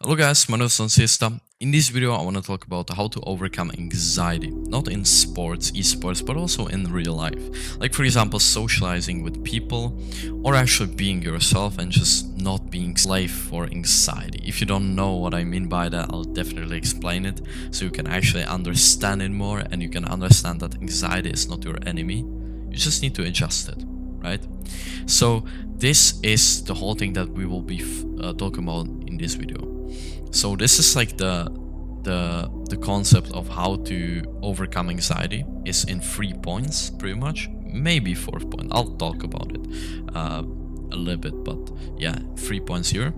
Hello guys, my name is Siesta. In this video I want to talk about how to overcome anxiety, not in sports, esports, but also in real life. Like for example, socializing with people or actually being yourself and just not being slave for anxiety. If you don't know what I mean by that, I'll definitely explain it so you can actually understand it more and you can understand that anxiety is not your enemy. You just need to adjust it, right? So this is the whole thing that we will be talking about in this video. So this is like the concept of how to overcome anxiety is in 3 points, pretty much. Maybe 4th point. I'll talk about it a little bit, but yeah, 3 points here.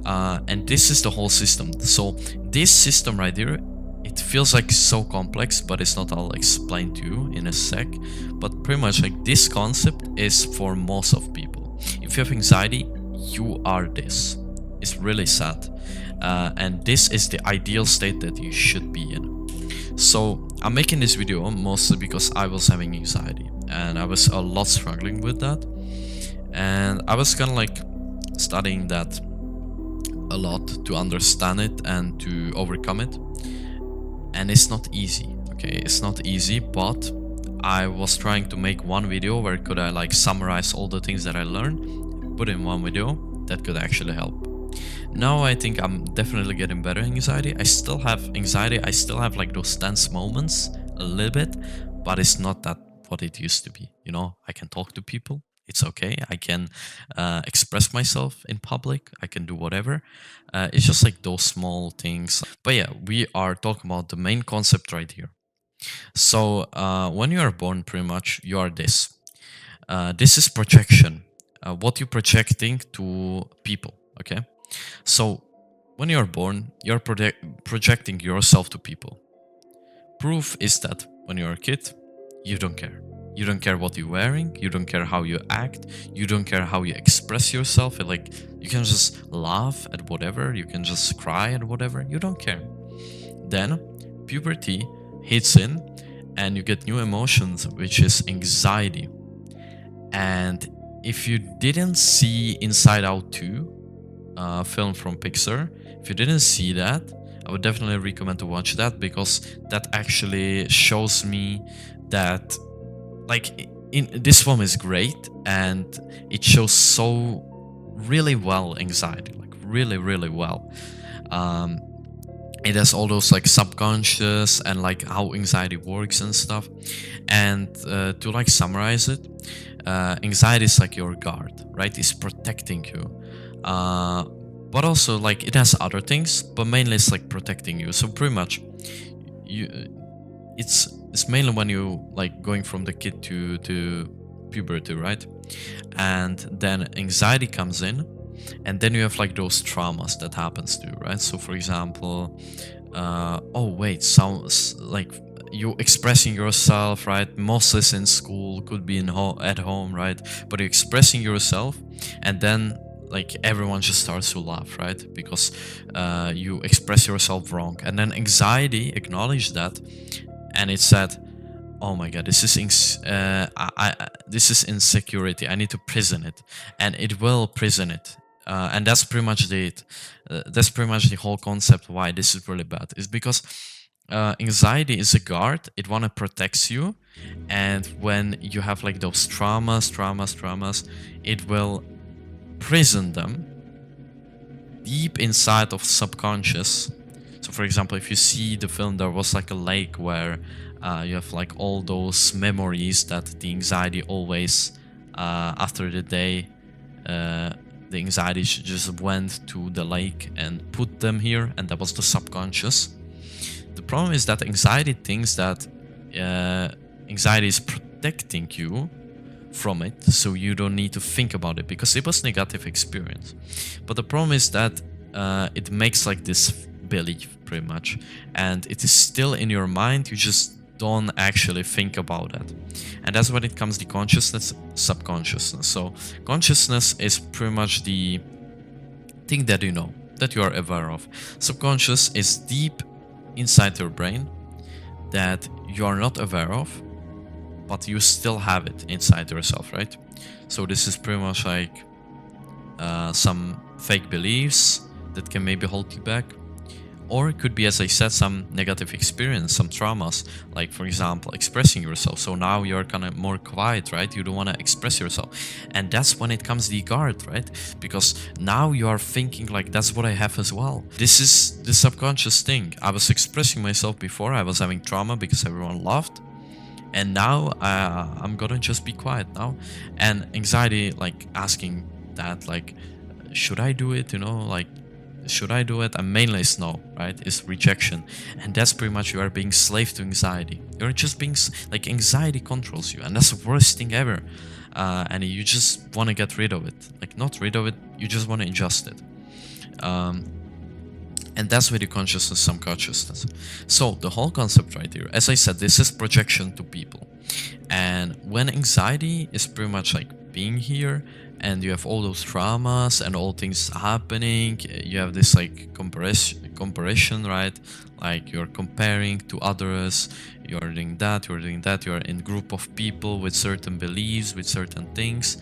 And this is the whole system. So this system right here, it feels like so complex, but it's not. I'll explain to you in a sec. But pretty much like this concept is for most of people. If you have anxiety, you are this. It's really sad. And this is the ideal state that you should be in. So I'm making this video mostly because I was having anxiety and I was a lot struggling with that, and I was kind of like studying that a lot to understand it and to overcome it, and it's not easy. Okay, it's not easy, but I was trying to make one video where could I like summarize all the things that I learned, put in one video that could actually help. Now I think I'm definitely getting better at anxiety. I still have anxiety. I still have like those tense moments a little bit, but it's not that what it used to be. You know, I can talk to people. It's okay. I can express myself in public. I can do whatever. It's just like those small things. But yeah, we are talking about the main concept right here. So when you are born, pretty much you are this. This is projection. What you're projecting to people. Okay. So, when you're born, you're projecting yourself to people. Proof is that when you're a kid, you don't care. You don't care what you're wearing, you don't care how you act, you don't care how you express yourself. Like, you can just laugh at whatever, you can just cry at whatever, you don't care. Then, puberty hits in, and you get new emotions, which is anxiety. And if you didn't see Inside Out 2, film from Pixar, if you didn't see that, I would definitely recommend to watch that, because that actually shows me that like this film is great and it shows so really well anxiety, like really well. It has all those like subconscious and like how anxiety works and stuff. And to like summarize it, anxiety is like your guard, right? It's protecting you. But also like it has other things, but mainly it's like protecting you. So pretty much it's mainly when you like going from the kid to puberty, right? And then anxiety comes in, and then you have like those traumas that happens to you, right? So for example, sounds like you expressing yourself, right? Mostly in school, could be at home, right? But you're expressing yourself, and then like everyone just starts to laugh, right? Because you express yourself wrong, and then anxiety acknowledged that, and it said, "Oh my God, this is this is insecurity. I need to prison it," and it will prison it. And that's pretty much that's pretty much the whole concept why this is really bad. Is because anxiety is a guard. It wanna protect you, and when you have like those traumas, it will prison them deep inside of subconscious. So for example, if you see the film, there was like a lake where you have like all those memories that the anxiety always after the day the anxiety just went to the lake and put them here, and that was the subconscious. The problem is that anxiety thinks that anxiety is protecting you from it, so you don't need to think about it because it was negative experience. But the problem is that it makes like this belief pretty much, and it is still in your mind. You just don't actually think about it, and that's when it comes to consciousness, subconsciousness. So consciousness is pretty much the thing that you know, that you are aware of. Subconscious is deep inside your brain that you are not aware of, but you still have it inside yourself, right? So this is pretty much like some fake beliefs, that can maybe hold you back. Or it could be, as I said, some negative experience, some traumas, like for example, expressing yourself. So now you're kind of more quiet, right? You don't want to express yourself. And that's when it comes the guard, right? Because now you are thinking like, that's what I have as well. This is the subconscious thing. I was expressing myself before, I was having trauma because everyone laughed. And now I'm gonna just be quiet now. And anxiety, like asking that, like, should I do it? You know, like, should I do it? And mainly it's no, right? It's rejection. And that's pretty much you are being slave to anxiety. You're just being, like, anxiety controls you. And that's the worst thing ever. And you just want to get rid of it. Like, not rid of it, you just want to adjust it. And that's with the consciousness, subconsciousness. So the whole concept right here, as I said, this is projection to people. And when anxiety is pretty much like being here, and you have all those traumas and all things happening, you have this like comparison, right? Like you're comparing to others, you're doing that, you're in group of people with certain beliefs, with certain things.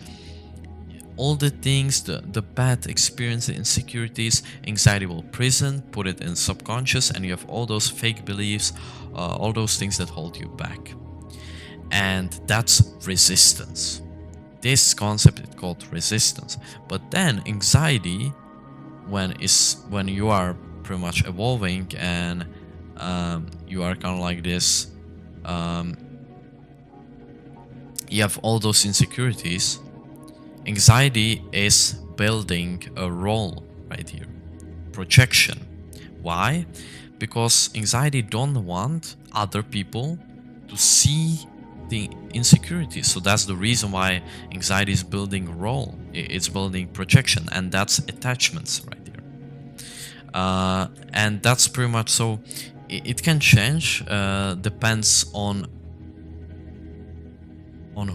All the things, the bad experiences, insecurities, anxiety will prison, put it in subconscious, and you have all those fake beliefs, all those things that hold you back. And that's resistance. This concept is called resistance. But then anxiety, when you are pretty much evolving and you are kind of like this, you have all those insecurities. Anxiety is building a role right here. Projection. Why? Because anxiety don't want other people to see the insecurities. So that's the reason why anxiety is building a role. It's building projection, and that's attachments right here. And that's pretty much so. It can change, depends on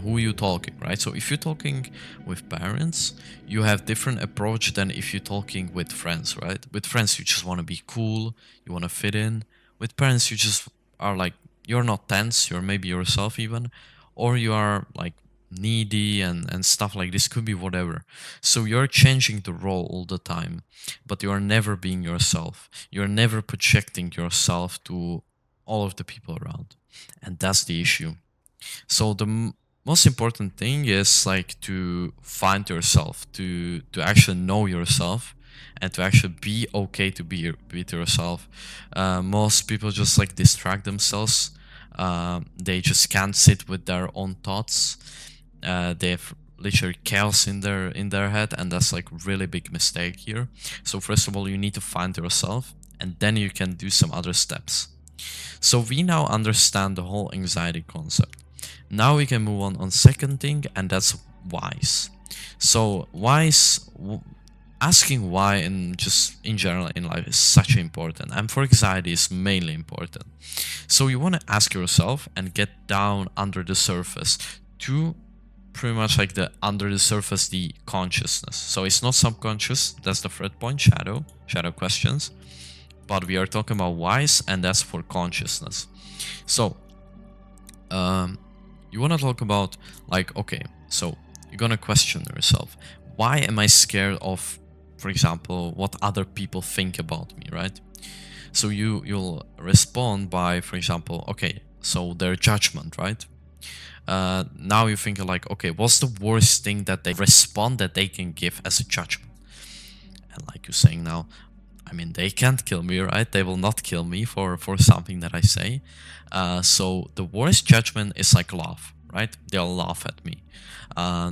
who you're talking, right? So if you're talking with parents, you have different approach than if you're talking with friends, right? With friends, you just want to be cool, you want to fit in. With parents, you just are like, you're not tense, you're maybe yourself even, or you are like needy and stuff like this, could be whatever. So you're changing the role all the time, but you are never being yourself. You're never projecting yourself to all of the people around. And that's the issue. So the most important thing is like to find yourself, to actually know yourself, and to actually be okay to be with yourself. Most people just like distract themselves. They just can't sit with their own thoughts. They have literally chaos in their head, and that's like really big mistake here. So first of all, you need to find yourself, and then you can do some other steps. So we now understand the whole anxiety concept. Now we can move on second thing, and that's whys. So whys, asking why and just in general in life is such important, and for anxiety is mainly important. So you want to ask yourself and get down under the surface to pretty much like the under the surface, the consciousness. So it's not subconscious, that's the third point, shadow questions. But we are talking about whys, and that's for consciousness. So you want to talk about like, okay, so you're gonna question yourself. Why am I scared of, for example, what other people think about me, right? So you'll respond by, for example, okay, so their judgment, right? Now you think like, okay, what's the worst thing that they respond that they can give as a judgment? And like you're saying now, I mean, they can't kill me, right? They will not kill me for something that I say. So the worst judgment is like laugh, right? They'll laugh at me.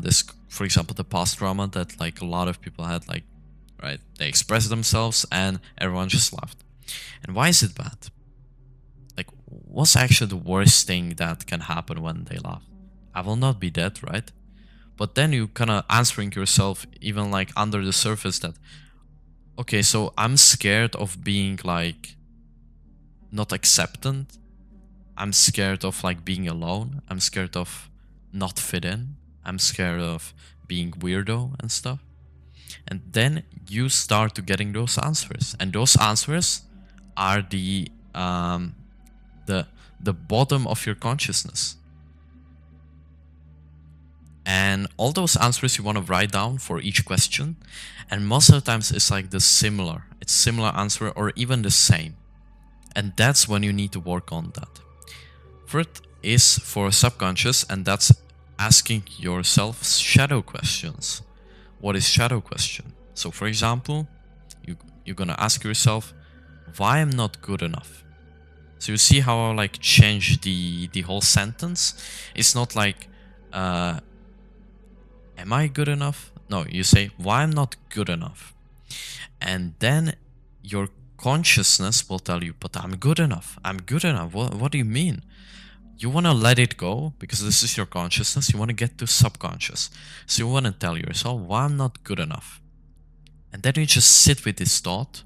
This, for example, the past trauma that like a lot of people had, like, right? They expressed themselves and everyone just laughed. And why is it bad? Like, what's actually the worst thing that can happen when they laugh? I will not be dead, right? But then you kind of answering yourself, even like under the surface, that, okay, so I'm scared of being like not accepted. I'm scared of like being alone. I'm scared of not fit in. I'm scared of being weirdo and stuff. And then you start to getting those answers, and those answers are the bottom of your consciousness. And all those answers you want to write down for each question, and most of the times it's like the similar. it's similar answer or even the same. And that's when you need to work on that. Third is for subconscious, and that's asking yourself shadow questions. What is shadow question? So for example, you're gonna ask yourself, why I'm not good enough? So you see how I like change the whole sentence? It's not like am I good enough? No, you say why I'm not good enough. And then your consciousness will tell you, but I'm good enough. I'm good enough. What do you mean? You want to let it go because this is your consciousness. You want to get to subconscious. So you want to tell yourself, why I'm not good enough. And then you just sit with this thought.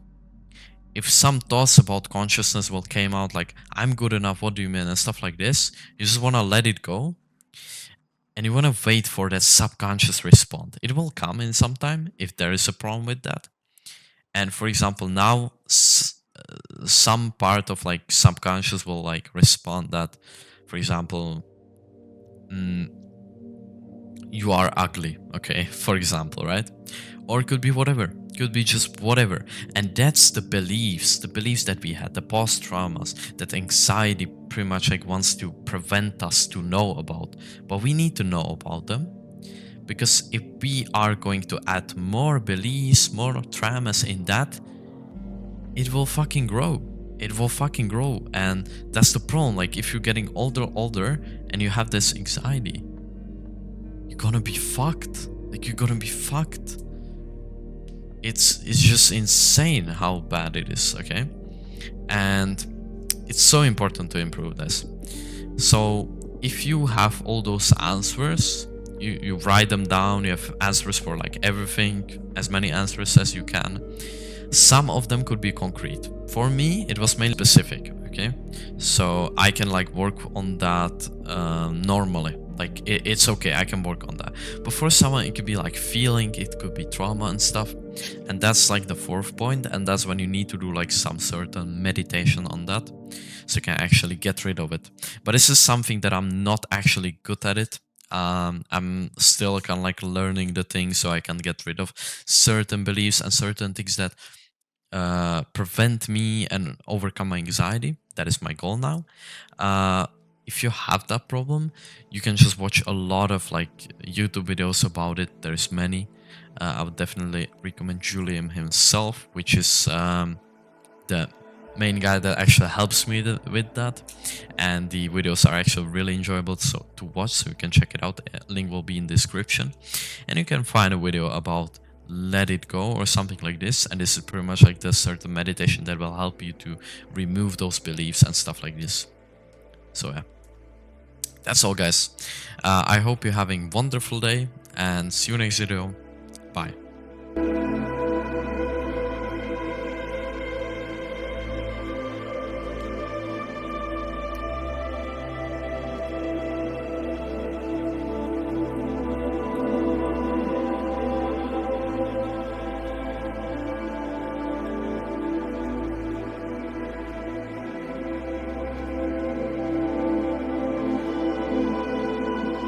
If some thoughts about consciousness will came out like, I'm good enough, what do you mean? And stuff like this. You just want to let it go. And you want to wait for that subconscious response. It will come in some time if there is a problem with that. And for example, now some part of like subconscious will like respond that, for example, you are ugly, okay, for example, right? Or it could be whatever, could be just whatever. And that's the beliefs that we had, the past traumas, that anxiety pretty much like wants to prevent us to know about. But we need to know about them, because if we are going to add more beliefs, more traumas in that, it will fucking grow. It will fucking grow. And that's the problem. Like if you're getting older and you have this anxiety, you're gonna be fucked. Like you're gonna be fucked. It's just insane how bad it is, okay? And it's so important to improve this. So if you have all those answers, you write them down, you have answers for like everything, as many answers as you can. Some of them could be concrete. For me, it was mainly specific, okay? So I can like work on that normally. Like it's okay, I can work on that. But for someone, it could be like feeling, it could be trauma and stuff. And that's like the fourth point, and that's when you need to do like some certain meditation on that, so you can actually get rid of it. But this is something that I'm not actually good at it. I'm still kind of like learning the thing so I can get rid of certain beliefs and certain things that prevent me and overcome my anxiety. That is my goal now. If you have that problem, you can just watch a lot of like YouTube videos about it. There's many. I would definitely recommend Julian himself, which is the main guy that actually helps me with that. And the videos are actually really enjoyable to watch, so you can check it out. Link will be in the description. And you can find a video about let it go or something like this, and this is pretty much like the certain meditation that will help you to remove those beliefs and stuff like this. So yeah, that's all guys. I hope you're having a wonderful day, and see you next video. Bye.